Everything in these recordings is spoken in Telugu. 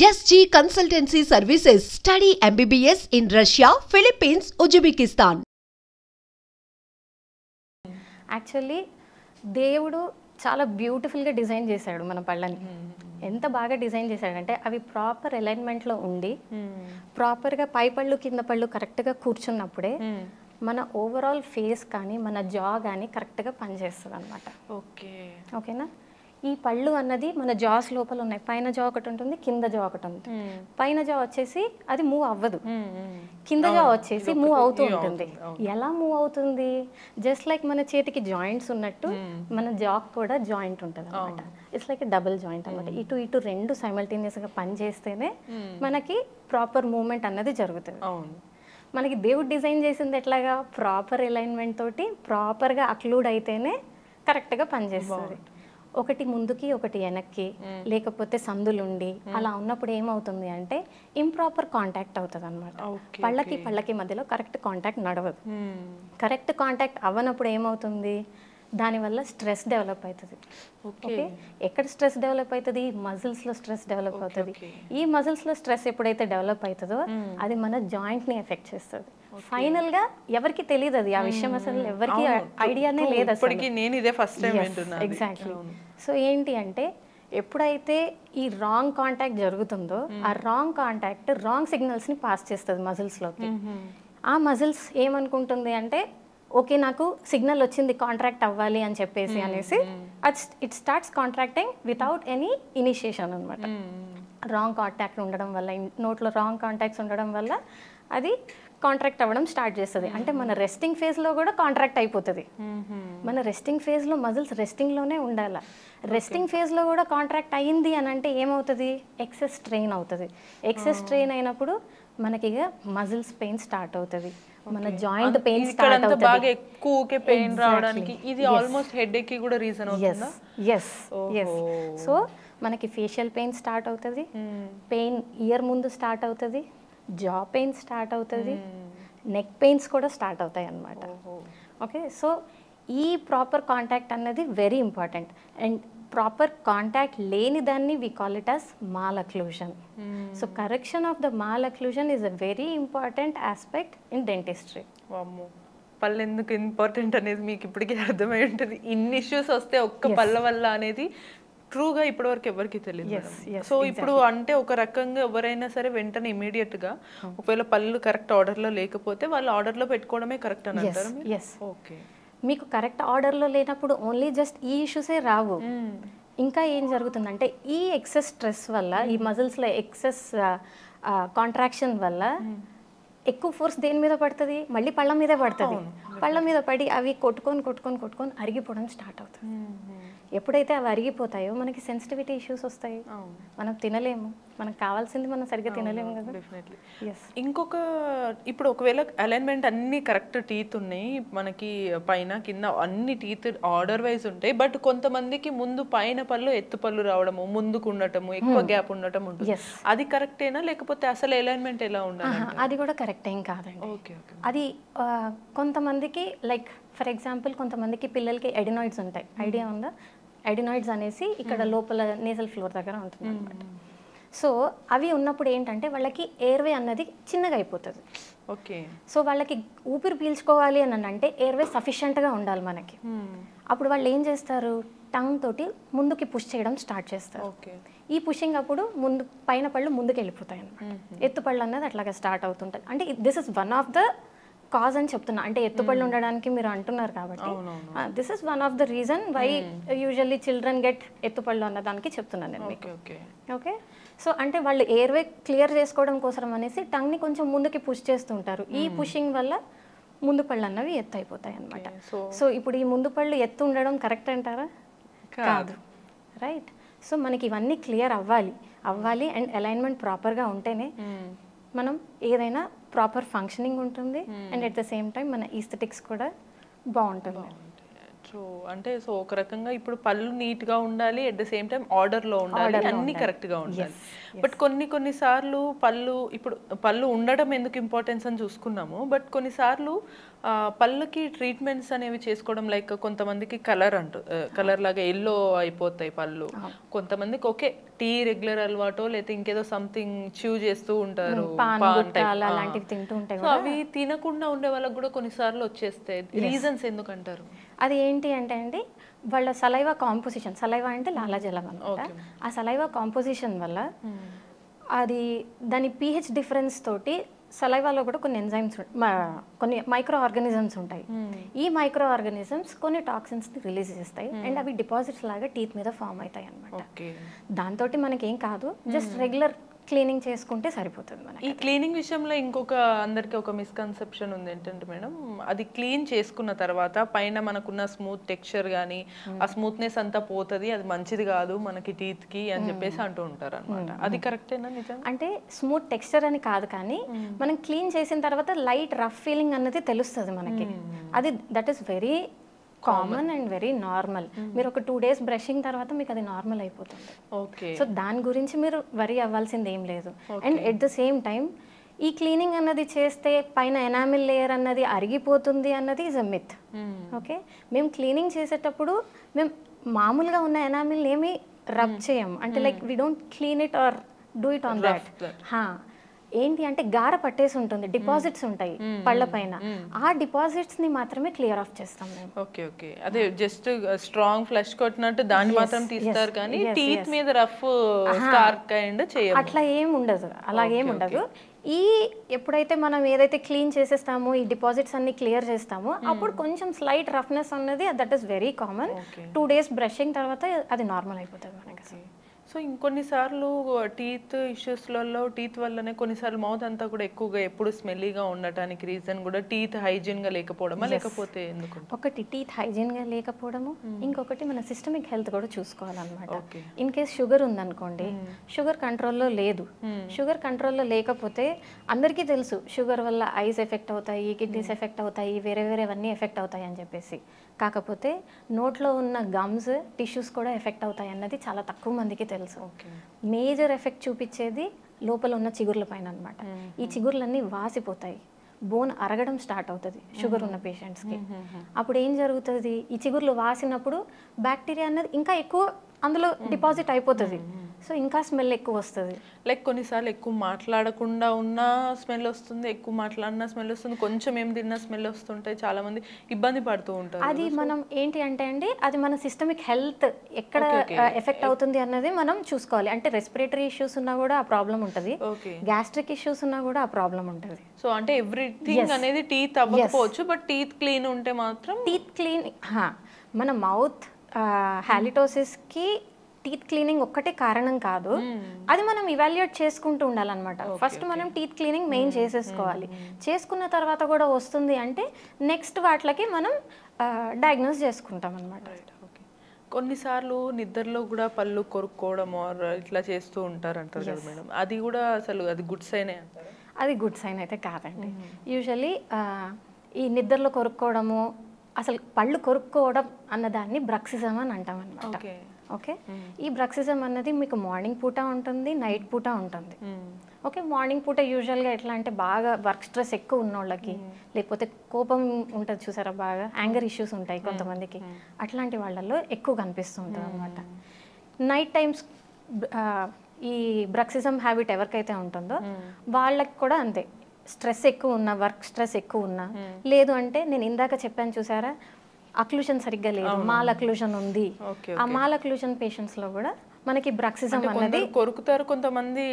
SG Consultancy Services. Study MBBS in Russia, Philippines, Uzbekistan. Actually దేవుడు చాలా బ్యూటిఫుల్గా డిజైన్ చేశాడు మన పళ్ళని. ఎంత బాగా డిజైన్ చేశాడంటే అవి ప్రాపర్ అలైన్మెంట్లో ఉండి ప్రాపర్గా పై పళ్ళు కింద పళ్ళు కరెక్ట్గా కూర్చున్నప్పుడే మన ఓవరాల్ ఫేస్ కానీ మన జా కానీ కరెక్ట్గా పనిచేస్తుంది అనమాట. ఓకేనా? ఈ పళ్ళు అన్నది మన జాస్ లోపల ఉన్నాయి. పైన జా ఒకటి ఉంటుంది, కింద జా ఒకటి ఉంటుంది. పైన జా వచ్చేసి అది మూవ్ అవ్వదు, కింద జా వచ్చేసి మూవ్ అవుతూ ఉంటుంది. ఎలా మూవ్ అవుతుంది? జస్ట్ లైక్ మన చేతికి జాయింట్స్ ఉన్నట్టు మన జాక్ కూడా జాయింట్ ఉంటుంది అనమాట. ఇట్స్ లైక్ డబుల్ జాయింట్ అనమాట. ఇటు ఇటు రెండు సైమల్టేనియస్గా పనిచేస్తేనే మనకి ప్రాపర్ మూవ్మెంట్ అన్నది జరుగుతుంది. మనకి దేవుడు డిజైన్ చేసింది ఎట్లాగా? ప్రాపర్ అలైన్మెంట్ తోటి ప్రాపర్గా అక్లూడ్ అయితేనే కరెక్ట్గా పనిచేస్తుంది. ఒకటి ముందుకి ఒకటి వెనక్కి లేకపోతే సందులుండి అలా ఉన్నప్పుడు ఏమవుతుంది అంటే ఇంప్రాపర్ కాంటాక్ట్ అవుతుంది అనమాట. పళ్ళకి మధ్యలో కరెక్ట్ కాంటాక్ట్ నడవదు. కరెక్ట్ కాంటాక్ట్ అవ్వనప్పుడు ఏమవుతుంది? దానివల్ల స్ట్రెస్ డెవలప్ అవుతుంది. ఓకే, ఎక్కడ స్ట్రెస్ డెవలప్ అవుతుంది? మజిల్స్లో స్ట్రెస్ డెవలప్ అవుతుంది. ఈ మజిల్స్లో స్ట్రెస్ ఎప్పుడైతే డెవలప్ అవుతుందో అది మన జాయింట్ని ఎఫెక్ట్ చేస్తుంది. ఫైనల్ గా ఎవరికి తెలియదు అది, ఆ విషయం అసలు ఎవరికి ఐడియానే లేదు అసలు. నేను ఇదే ఫస్ట్ టైం వింటున్నా. ఎగ్జాక్ట్లీ. సో ఏంటి అంటే ఎప్పుడైతే ఈ రాంగ్ కాంటాక్ట్ జరుగుతుందో ఆ రాంగ్ కాంటాక్ట్ రాంగ్ సిగ్నల్స్ ని పాస్ చేస్తుంది మజిల్స్ లోకి. ఆ మజిల్స్ ఏమనుకుంటుంది అంటే ఓకే నాకు సిగ్నల్ వచ్చింది కాంట్రాక్ట్ అవ్వాలి అని చెప్పేసి అనేసి it starts contracting without any initiation అనమాట. రాంగ్ కాంటాక్ట్ ఉండడం వల్ల, నోట్లో రాంగ్ కాంటాక్ట్స్ ఉండడం వల్ల అది కాంట్రాక్ట్ అవ్వడం స్టార్ట్ చేస్తుంది. అంటే మన రెస్టింగ్ ఫేజ్లో కూడా కాంట్రాక్ట్ అయిపోతుంది. మన రెస్టింగ్ ఫేజ్లో మజిల్స్ రెస్టింగ్లోనే ఉండాలి. రెస్టింగ్ ఫేజ్లో కూడా కాంట్రాక్ట్ అయ్యింది అని అంటే ఏమవుతుంది? ఎక్సెస్ స్ట్రెయిన్ అవుతుంది. ఎక్సెస్ స్ట్రెయిన్ అయినప్పుడు మనకి ఇక మజిల్స్ పెయిన్ స్టార్ట్ అవుతుంది, మన జాయింట్ పెయిన్ స్టార్ట్ అవుతుంది. బాగా ఎక్కువకే పెయిన్ రావడానికి ఇది ఆల్మోస్ట్ హెడేక్ కి కూడా రీజన్ అవుతుందా? yes. సో మనకి ఫేషియల్ పెయిన్ స్టార్ట్ అవుతుంది, పెయిన్ ఇయర్ ముందు స్టార్ట్ అవుతుంది, జా పెయిన్ స్టార్ట్ అవుతుంది, నెక్ పెయిన్స్ కూడా స్టార్ట్ అవుతాయి అన్నమాట. ఓకే, సో ఈ ప్రాపర్ కాంటాక్ట్ అన్నది very important. And proper contact లేని దాన్ని we call it as malocclusion. So correction of the malocclusion is a very important aspect in dentistry. పళ్ళు ఎందుకు ఇంపార్టెంట్ అనేది మీకు ఇప్పటికీ అర్థమై ఉంటుంది. ఇన్ని ఇష్యూస్ వస్తే ఒక్క పళ్ళ వల్ల అనేది ట్రూగా ఇప్పటివరకు ఎవరికి తెలియదు. సో ఇప్పుడు అంటే ఒక రకంగా ఎవరైనా సరే వెంటనే ఇమీడియట్ గా ఒకవేళ పళ్ళు కరెక్ట్ ఆర్డర్లో లేకపోతే వాళ్ళు ఆర్డర్లో పెట్టుకోవడమే కరెక్ట్ అని అంటారు. ఓకే, మీకు కరెక్ట్ ఆర్డర్లో లేనప్పుడు ఓన్లీ జస్ట్ ఈ ఇష్యూసే రావు. ఇంకా ఏం జరుగుతుందంటే ఈ ఎక్సెస్ స్ట్రెస్ వల్ల, ఈ మజిల్స్లో ఎక్సెస్ కాంట్రాక్షన్ వల్ల ఎక్కువ ఫోర్స్ దేని మీద పడుతుంది? మళ్ళీ పళ్ళ మీదే పడుతుంది. పళ్ళ మీద పడి అవి కొట్టుకొని అరిగిపోవడం స్టార్ట్ అవుతుంది. ఎప్పుడైతే అవి అరిగిపోతాయో మనకి సెన్సిటివిటీ ఇష్యూస్ వస్తాయి. మనం తినలేము, మనకు కావాల్సింది మనం సరిగ్గా తినలేము కదా. డెఫినెట్లీ. ఇంకొక ఇప్పుడు ఒకవేళ అలైన్మెంట్ అన్ని కరెక్ట్ టీత్ ఉన్నాయి మనకి, పైన కింద అన్ని టీత్ ఆర్డర్ వైజ్ ఉంటాయి, బట్ కొంతమందికి ముందు పైన పళ్ళు ఎత్తు పళ్ళు రావడము, ముందుకు ఉండటము, ఎక్కువ గ్యాప్ ఉండటం ఉంటుంది. అది కరెక్టేనా లేకపోతే అసలు అలైన్మెంట్ ఎలా ఉండాలి? అది కూడా కరెక్ట్ ఏం కాదండి. అది కొంతమందికి లైక్ ఫర్ ఎగ్జాంపుల్ కొంతమందికి పిల్లలకి ఎడినాయిడ్స్ ఉంటాయి. ఐడియా ఉందా? ఎడినాయిడ్స్ అనేసి ఇక్కడ లోపల నేజల్ ఫ్లోర్ దగ్గర ఉంటుంది అనమాట. సో అవి ఉన్నప్పుడు ఏంటంటే వాళ్ళకి ఎయిర్వే అన్నది చిన్నగా అయిపోతుంది. ఓకే, సో వాళ్ళకి ఊపిరి పీల్చుకోవాలి అని అంటే ఎయిర్వే సఫిషియెంట్గా ఉండాలి మనకి. అప్పుడు వాళ్ళు ఏం చేస్తారు? టంగ్ తోటి ముందుకి పుష్ చేయడం స్టార్ట్ చేస్తారు. ఈ పుషింగ్ అప్పుడు ముందు పైన పళ్ళు ముందుకు వెళ్ళిపోతాయి అనమాట. ఎత్తు పళ్ళు అన్నది అట్లాగా స్టార్ట్ అవుతుంటుంది. అంటే this is one of the cause అని చెప్తున్నా. అంటే ఎత్తుపళ్ళు ఉండడానికి మీరు అంటున్నారు కాబట్టి this is one of the reason why usually children get ఎత్తుపళ్ళు అన్న దానికి చెప్తున్నాను నేను మీకు. ఓకే, సో అంటే వాళ్ళు ఎయిర్వే క్లియర్ చేసుకోవడం కోసం అనేసి టంగ్ని కొంచెం ముందుకి పుష్ చేస్తుంటారు. ఈ పుషింగ్ వల్ల ముందు పళ్ళు అన్నవి ఎత్తు అయిపోతాయి అనమాట. సో ఇప్పుడు ఈ ముందు పళ్ళు ఎత్తు ఉండడం కరెక్ట్ అంటారా? కాదు, రైట్? సో మనకి ఇవన్నీ క్లియర్ అవ్వాలి అండ్ అలైన్మెంట్ ప్రాపర్గా ఉంటేనే మనం ఏదైనా ప్రాపర్ ఫంక్షనింగ్ ఉంటుంది and at the same time మన ఈస్థెటిక్స్ కూడా బాగుంటుంది. సో అంటే ఒక రకంగా ఇప్పుడు పళ్ళు నీట్ గా ఉండాలి, at the same time order లో ఉండాలి, అన్ని కరెక్ట్ గా ఉండాలి. బట్ కొన్ని సార్లు పళ్ళు ఉండడం ఎందుకు ఇంపార్టెన్స్ అని చూసుకున్నాము, బట్ కొన్నిసార్లు పళ్ళకి ట్రీట్మెంట్స్ అనేవి చేసుకోవడం, లైక్ కొంతమందికి కలర్ లాగా ఎల్లో అయిపోతాయి పళ్ళు, కొంతమందికి ఓకే టీ రెగ్యులర్ అలవాటో లేకపోతే ఇంకేదో సంథింగ్ చూ చేస్తూ ఉంటారు, సో అవి తినకుండా ఉండే వాళ్ళకి కూడా కొన్నిసార్లు వచ్చేస్తాయి. రీజన్స్ ఎందుకంటారు? అది ఏంటి అంటే అండి, వాళ్ళ సలైవా కాంపోజిషన్, సలైవా అంటే లాలాజలం అనమాట, ఆ సలైవా కాంపోజిషన్ వల్ల అది దాని pH డిఫరెన్స్ తోటి సలైవాలో కూడా కొన్ని ఎంజైమ్స్, కొన్ని మైక్రో ఆర్గానిజమ్స్ ఉంటాయి. ఈ మైక్రో ఆర్గానిజమ్స్ కొన్ని టాక్సిన్స్ని రిలీజ్ చేస్తాయి అండ్ అవి డిపాజిట్స్ లాగా టీత్ మీద ఫామ్ అవుతాయి అనమాట. దాంతో మనకి ఏం కాదు, జస్ట్ రెగ్యులర్ క్లీనింగ్ చేసుకుంటే సరిపోతుంది మనకి. ఈ క్లీనింగ్ విషయంలో ఇంకొక అందరికి ఒక మిస్కన్సెప్షన్ ఉంది ఏంటంటే మేడం, అది క్లీన్ చేసుకున్న తర్వాత పైన మనకున్న స్మూత్ టెక్స్చర్ కానీ ఆ స్మూత్నెస్ అంతా పోతుంది, అది మంచిది కాదు మనకి టీత్ కి అని చెప్పేసి అంటూ ఉంటారు అనమాట. అది కరెక్టేనా? నిజం అంటే స్మూత్ టెక్స్చర్ అని కాదు, కానీ మనం క్లీన్ చేసిన తర్వాత లైట్ రఫ్ ఫీలింగ్ అన్నది తెలుస్తుంది మనకి. అది that is very common and very normal. మీరు ఒక 2 days బ్రషింగ్ తర్వాత మీకు అది నార్మల్ అయిపోతుంది. సో దాని గురించి మీరు వరీ అవ్వాల్సింది ఏం లేదు. And at the same time ఈ క్లీనింగ్ అన్నది చేస్తే పైన ఎనామిల్ లేయర్ అన్నది అరిగిపోతుంది అన్నది ఈజ్ అ మిత్. ఓకే, మేము క్లీనింగ్ చేసేటప్పుడు మేము మామూలుగా ఉన్న ఎనామిల్ ఏమి రబ్ చేయము, అంటే like we don't clean it or do it on that. ఏంటి అంటే గార పట్టేసి ఉంటుంది, డిపాజిట్స్ ఉంటాయి పళ్ళ పైన, ఆ డిపాజిట్స్ ని మాత్రమే క్లియర్ ఆఫ్ చేస్తాం మేము. ఓకే ఓకే, అదే జస్ట్ స్ట్రాంగ్ ఫ్లష్ కొట్టినట్టు దాన్ని మాత్రం తీస్తారు, కానీ టీత్ మీద రఫ్ స్కార్ కైండ్ చేయము, అట్లా ఏం ఉండదు, అలాగేం ఉండదు. ఈ ఎప్పుడైతే మనం ఏదైతే క్లీన్ చేసేస్తామో, ఈ డిపాజిట్స్ అన్ని క్లియర్ చేస్తామో, అప్పుడు కొంచెం స్లైట్ రఫ్నెస్ అన్నది that is very common. 2 days brushing తర్వాత అది నార్మల్ అయిపోతుంది మనకి. సో ఇంకొన్నిసార్లు టీత్ ఇష్యూస్లలో టీత్ వల్లనే కొన్నిసార్లు మౌత్ అంతా కూడా ఎక్కువగా ఎప్పుడు స్మెల్లీగా ఉండటానికి రీజన్ కూడా టీత్ హైజీన్గా లేకపోవడమా, లేకపోతే ఎందుకు? ఒకటి టీత్ హైజీన్గా లేకపోవడము, ఇంకొకటి మన సిస్టమిక్ హెల్త్ కూడా చూసుకోవాలన్నమాట. ఇన్ కేస్ షుగర్ ఉందనుకోండి, షుగర్ కంట్రోల్లో లేదు, షుగర్ కంట్రోల్లో లేకపోతే అందరికీ తెలుసు షుగర్ వల్ల ఐస్ ఎఫెక్ట్ అవుతాయి, కిడ్నీస్ ఎఫెక్ట్ అవుతాయి, వేరేవన్నీ ఎఫెక్ట్ అవుతాయి అని చెప్పేసి. కాకపోతే నోట్లో ఉన్న గమ్స్, టిష్యూస్ కూడా ఎఫెక్ట్ అవుతాయి అన్నది చాలా తక్కువ మందికి తెలుసు. మేజర్ ఎఫెక్ట్ చూపించేది లోపల ఉన్న చిగుర్ల పైన అనమాట. ఈ చిగుర్లన్నీ వాసిపోతాయి, బోన్ అరగడం స్టార్ట్ అవుతుంది షుగర్ ఉన్న పేషెంట్స్కి. అప్పుడు ఏం జరుగుతుంది, ఈ చిగుర్లు వాసినప్పుడు బ్యాక్టీరియా అన్నది ఇంకా ఎక్కువ అందులో డిపాజిట్ అయిపోతుంది, సో ఇంకా స్మెల్ ఎక్కువ వస్తుంది. లైక్ కొన్నిసార్లు ఎక్కువ మాట్లాడకుండా ఉన్న స్మెల్ వస్తుంది, ఎక్కువ మాట్లాడిన స్మెల్ వస్తుంది, కొంచెం ఏం తిన్నా స్మెల్ వస్తుంటాయి, చాలా మంది ఇబ్బంది పడుతూ ఉంటారు. అది మనం ఏంటి అంటే అండి, అది మన సిస్టమిక్ హెల్త్ ఎక్కడ ఎఫెక్ట్ అవుతుంది అన్నది మనం చూసుకోవాలి. అంటే రెస్పిరేటరీ ఇష్యూస్ ఉన్నా కూడా ఆ ప్రాబ్లం ఉంటుంది, గ్యాస్ట్రిక్ ఇష్యూస్ ఉన్నా కూడా ఆ ప్రాబ్లం ఉంటుంది. సో అంటే ఎవ్రీథింగ్ అనేది టీత్ అవ్వకపోవచ్చు, బట్ టీత్ క్లీన్ ఉంటే మాత్రం. టీత్ క్లీన్, మన మౌత్ హాలిటోసిస్కి టీత్ క్లీనింగ్ ఒక్కటే కారణం కాదు, అది మనం ఇవాల్యుయేట్ చేసుకుంటూ ఉండాలన్నమాట. ఫస్ట్ మనం టీత్ క్లీనింగ్ మెయిన్ చేసేసుకోవాలి, చేసుకున్న తర్వాత కూడా వస్తుంది అంటే నెక్స్ట్ వాటికి మనం డయాగ్నోస్ చేసుకుంటాం అనమాట. కొన్నిసార్లు నిద్రలో కూడా పళ్ళు కొరుక్కోవడం ఇట్లా చేస్తూ ఉంటారు అంటారు కదా మేడం, అది కూడా అసలు అది గుడ్ సైనే అంటారు? అది గుడ్ సైన్ అయితే కాదండి. యూజువలీ ఈ నిద్రలో కొరుక్కోవడము, అసలు పళ్ళు కొరుక్కోవడం అన్నదాన్ని బ్రక్సిజం అని అంటాం అనమాట. ఓకే, ఈ బ్రక్సిజం అన్నది మీకు మార్నింగ్ పూట ఉంటుంది, నైట్ పూట ఉంటుంది. ఓకే, మార్నింగ్ పూట యూజువల్గా ఎట్లా అంటే బాగా వర్క్ స్ట్రెస్ ఎక్కువ ఉన్న వాళ్ళకి, లేకపోతే కోపం ఉంటుంది చూసారా, బాగా యాంగర్ ఇష్యూస్ ఉంటాయి కొంతమందికి, అట్లాంటి వాళ్ళల్లో ఎక్కువ కనిపిస్తూ ఉంటుంది అనమాట. నైట్ టైమ్స్ ఈ బ్రక్సిజం హ్యాబిట్ ఎవరికైతే ఉంటుందో వాళ్ళకి కూడా అంతే, స్ట్రెస్ ఎక్కువ ఉన్నా, వర్క్ స్ట్రెస్ ఎక్కువ ఉన్నా, లేదు అంటే నేను ఇందాక చెప్పాను చూసారా, అక్లూషన్ సరిగ్గా లేదు, మాల్ అక్లూషన్ ఉంది, ఆ మాల్ అక్లూషన్ పేషెంట్స్ లో కూడా మనకి బ్రక్సిజం అన్నది కొరుకుతారు కొంతమంది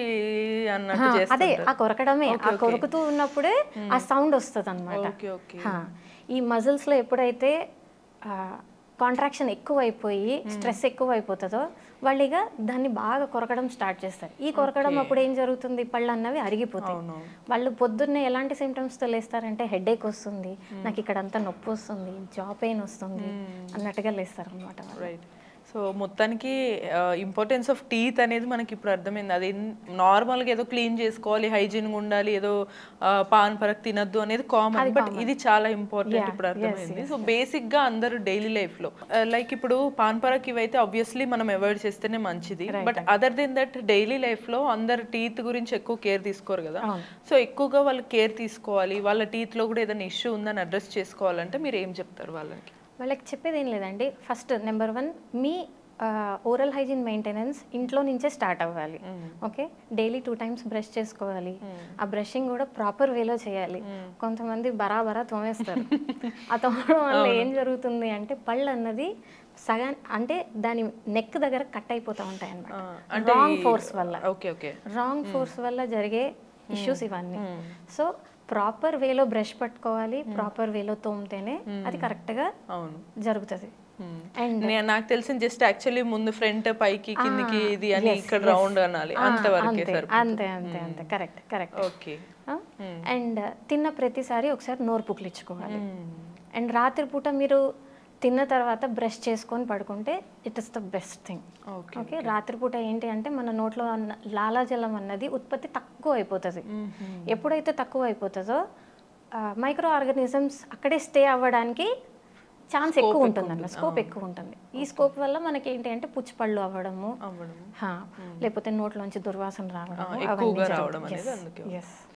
అన్నట్టు. అదే ఆ కొరకడమే, ఆ కొరుకుతూ ఉన్నప్పుడే ఆ సౌండ్ వస్తుంది అనమాట. ఈ మజిల్స్ లో ఎప్పుడైతే కాంట్రాక్షన్ ఎక్కువ అయిపోయి స్ట్రెస్ ఎక్కువ అయిపోతుందో వాళ్ళు ఇక దాన్ని బాగా కొరకడం స్టార్ట్ చేస్తారు. ఈ కొరకడం అప్పుడు ఏం జరుగుతుంది, పళ్ళు అన్నవి అరిగిపోతాయి. వాళ్ళు పొద్దున్నే ఎలాంటి సిమ్టమ్స్తో లేస్తారంటే హెడేక్ వస్తుంది, నాకు ఇక్కడ అంతా నొప్పి వస్తుంది, జా పెయిన్ వస్తుంది అన్నట్టుగా లేస్తారు అనమాట. రైట్. సో మొత్తానికి ఇంపార్టెన్స్ ఆఫ్ టీత్ అనేది మనకి ఇప్పుడు అర్థమైంది. అది నార్మల్గా ఏదో క్లీన్ చేసుకోవాలి, హైజీన్గా ఉండాలి, ఏదో పాన్ పరక్ తినద్దు అనేది కామన్, బట్ ఇది చాలా ఇంపార్టెంట్ ఇప్పుడు అర్థమైంది. సో బేసిక్గా అందరూ డైలీ లైఫ్లో లైక్ ఇప్పుడు పాన్ పరక్ ఇవైతే ఆబ్వియస్లీ మనం అవాయిడ్ చేస్తేనే మంచిది, but other than that daily లైఫ్లో అందరు టీత్ గురించి ఎక్కువ కేర్ తీసుకోరు కదా. సో ఎక్కువగా వాళ్ళు కేర్ తీసుకోవాలి, వాళ్ళ టీత్లో కూడా ఏదైనా ఇష్యూ ఉందని అడ్రస్ చేసుకోవాలంటే మీరు ఏం చెప్తారు వాళ్ళకి? వాళ్ళకి చెప్పేది ఏం లేదండి. ఫస్ట్ నెంబర్ 1 మీ ఓరల్ హైజీన్ మెయింటెనెన్స్ ఇంట్లో నుంచే స్టార్ట్ అవ్వాలి. ఓకే, డైలీ 2 times బ్రష్ చేసుకోవాలి. ఆ బ్రషింగ్ కూడా ప్రాపర్ వేలో చేయాలి. కొంతమంది బరాబరా తోమేస్తారు. ఆ తోమడం వల్ల ఏం జరుగుతుంది అంటే పళ్ళు అన్నది సగం అంటే దాని నెక్ దగ్గర కట్ అయిపోతూ ఉంటాయి అన్నమాట, రాంగ్ ఫోర్స్ వల్ల. రాంగ్ ఫోర్స్ వల్ల జరిగే ఇష్యూస్ ఇవన్నీ. సో ప్రాపర్ వేలో బ్రష్ పట్టుకోవాలి, ప్రాపర్ వేలో తోమితేనే అది కరెక్ట్గా జరుగుతుంది. అండ్ నాకు తెలిసిన జస్ట్ యాక్చువల్లీ ముందు ఫ్రంట్ పైకి కిందికి ఇది అని ఇక్కడ రౌండ్ అనాలి, అంతవరకు అంతే అంతే అంతే కరెక్ట్ కరెక్ట్. ఓకే. అండ్ తిన్న ప్రతిసారి ఒకసారి నోరు పుక్కిలించుకోవాలి. అండ్ రాత్రిపూట మీరు తిన్న తర్వాత బ్రష్ చేసుకొని పడుకుంటే it is the best thing. Okay, రాత్రిపూట ఏంటి అంటే మన నోట్లో లాలాజలం అన్నది ఉత్పత్తి తక్కువ అయిపోతుంది. ఎప్పుడైతే తక్కువ అయిపోతుందో మైక్రో ఆర్గానిజమ్స్ అక్కడే స్టే అవ్వడానికి ఛాన్స్ ఎక్కువ ఉంటుంది అన్న, స్కోప్ ఎక్కువ ఉంటుంది. ఈ స్కోప్ వల్ల మనకి ఏంటి అంటే పుచ్చిపళ్ళు అవ్వడము, లేకపోతే నోట్లోంచి దుర్వాసన రావడం.